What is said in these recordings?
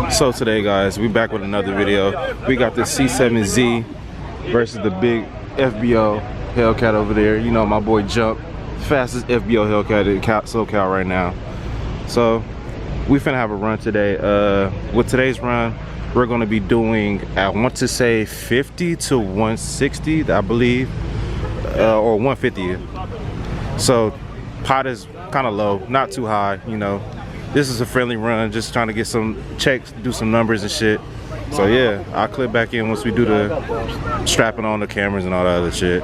So today, guys, we back with another video. We got the C7Z versus the big FBO Hellcat over there. You know, my boy Jump, fastest FBO Hellcat in SoCal right now. So we finna have a run today. With today's run, we're gonna be doing, I want to say 50 to 160, I believe, or 150. So pot is kind of low, not too high, you know. This is a friendly run, just trying to get some checks, do some numbers and shit. So yeah, I'll clip back in once we do the strapping on the cameras and all that other shit.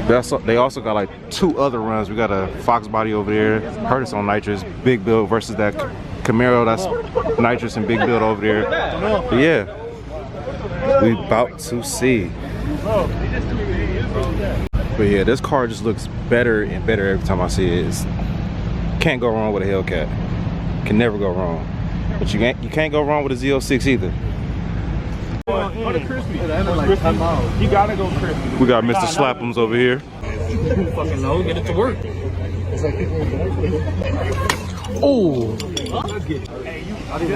They also got like 2 other runs. We got a Fox body over there, heard it's on nitrous, big build versus that Camaro that's nitrous and big build over there. But yeah, we about to see. But yeah, this car just looks better and better every time I see it. Can't go wrong with a Hellcat. Can never go wrong. But you can't go wrong with a Z06 either. Go to crispy. You gotta go crispy. We got Mr. Slap'ems over here. Fucking no, get it to work. Oh! It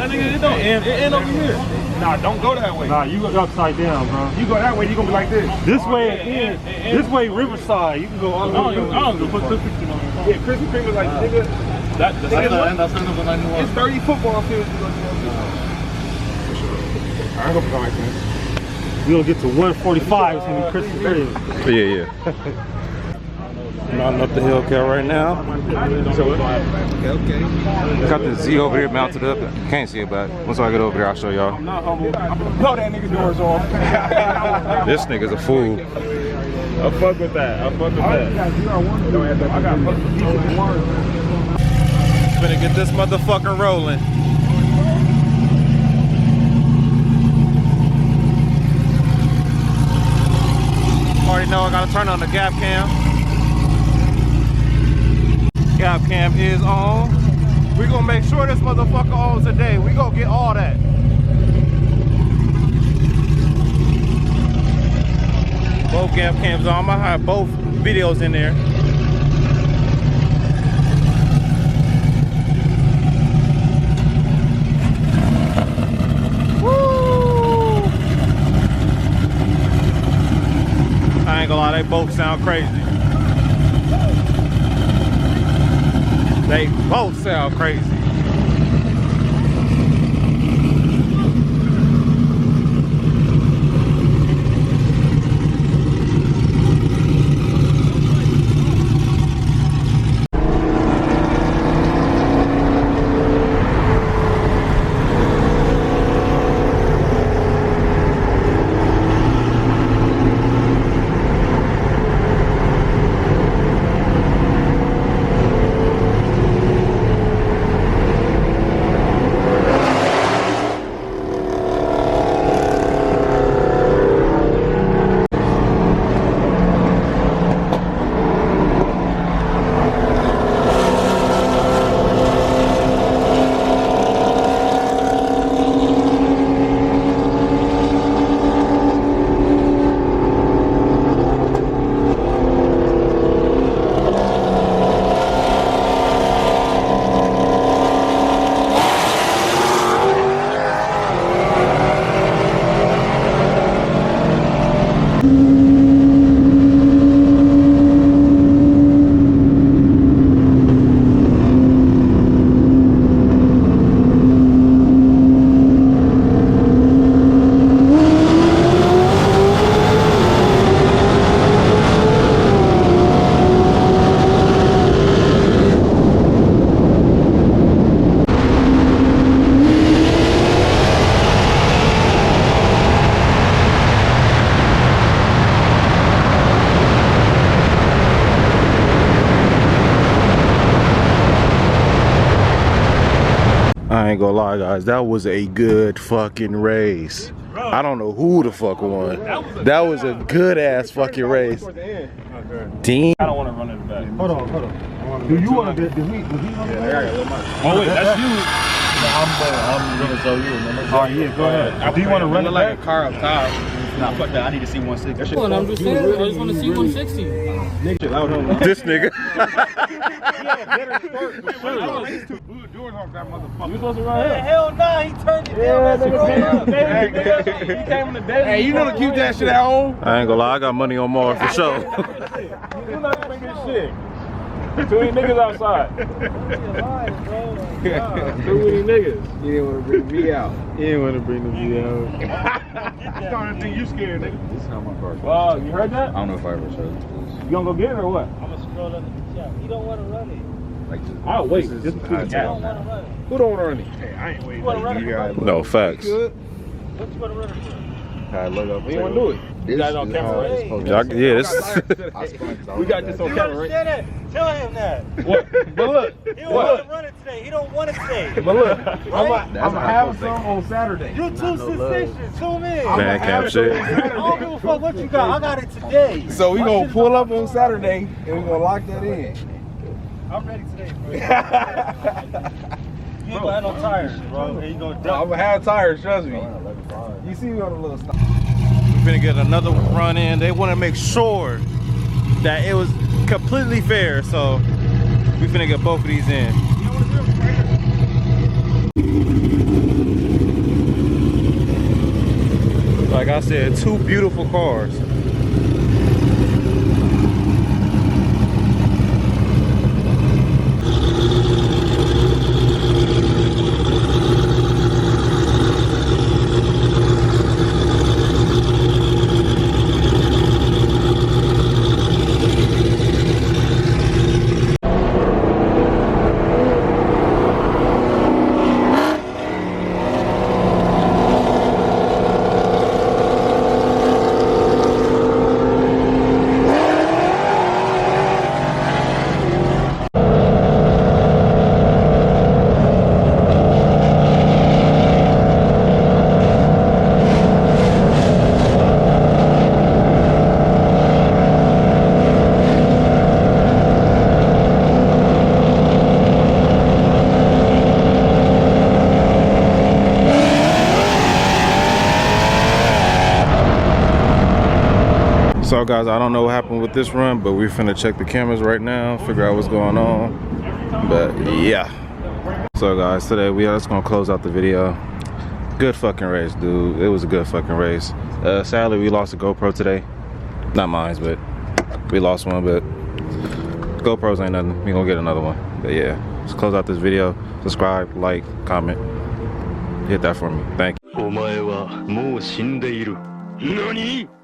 end over here. Nah, don't go that way. Nah, you go upside down, bro. You go that way, you gonna be like this. This way, this way, Riverside. You can go all the way. I don't put 260 on it. Yeah, Krispy Kreme is like, nigga. It's 30 football fields. I ain't gonna put like that. We gonna get to 145. It's gonna be Krispy Kreme. Yeah. Mounting up the Hellcat right now. Okay. Got the Z over here mounted up. Can't see it, but once I get over there, I'll show y'all. I'm not humble. Blow that nigga doors off. This nigga's a fool. I fuck with that. I fuck with that. I got fuck with that. Finna get this motherfucker rolling. Already know I gotta turn on the gap cam. Gap cam is on. We gonna make sure this motherfucker on today. We gonna get all that. Both gap cams on. I have both videos in there. Woo! I ain't gonna lie, they both sound crazy. They both sound crazy. I ain't gonna lie, guys, that was a good fucking race. I don't know who the fuck won. That was a good ass fucking race. Damn. I don't want to run in the back. Hold on. Do you want to get? Did he? Oh wait, that's you. I'm gonna show you. Remember? Oh yeah, go ahead. Do you want to run it like a car up top? Nah, fuck that. I need to see 160. That shit. Well, I'm just saying, I just want to see 160. This nigga. You supposed to run here. Hell nah, he turned it down. He came in the day. Hey, you know to keep that shit at home. I ain't gonna lie, I got money on Mars for sure. You know to make this shit. Too many niggas outside. Too many niggas. You didn't want to bring me out. You didn't want to bring the video. That's the only thing you scared, nigga. This is how my car. Wow, you heard that? I don't know if I ever showed this. You gonna go get it or what? I'm going to scroll under the chat. He don't want to run it. Like, I'll wait. this Just is to the He gap. don't want to run it. Who don't want to run it? Hey, I ain't waiting. You want to run it? No, facts. What you want to run it for? look up. We ain't want to do it. You guys on camera, right? Yeah, this. We got this on camera, right? Understand that? Tell him that. What? But look. He don't want to run it today. He don't want it today. But look. I'm gonna have some on Saturday. You too sensational. Zoom in. Man, cap shit. I don't give a fuck what you got. I got it today. So we gonna pull up on Saturday and we gonna lock that in. I'm ready today, bro. You ain't gonna have no tires, bro. And you gonna I'm dump. gonna have tires, trust me. You see me on a little stop. We're gonna get another run in. They want to make sure that it was completely fair, so we finna get both of these in. Like I said, two beautiful cars. So guys, I don't know what happened with this run, but we're finna check the cameras right now, figure out what's going on. But yeah. So guys, today we are just gonna close out the video. Good fucking race, dude. It was a good fucking race. Sadly, we lost a GoPro today. Not mine, but we lost one, but GoPros ain't nothing. We gonna get another one. But yeah, let's close out this video. Subscribe, like, comment. Hit that for me. Thank you. お前はもう死んでいる。何？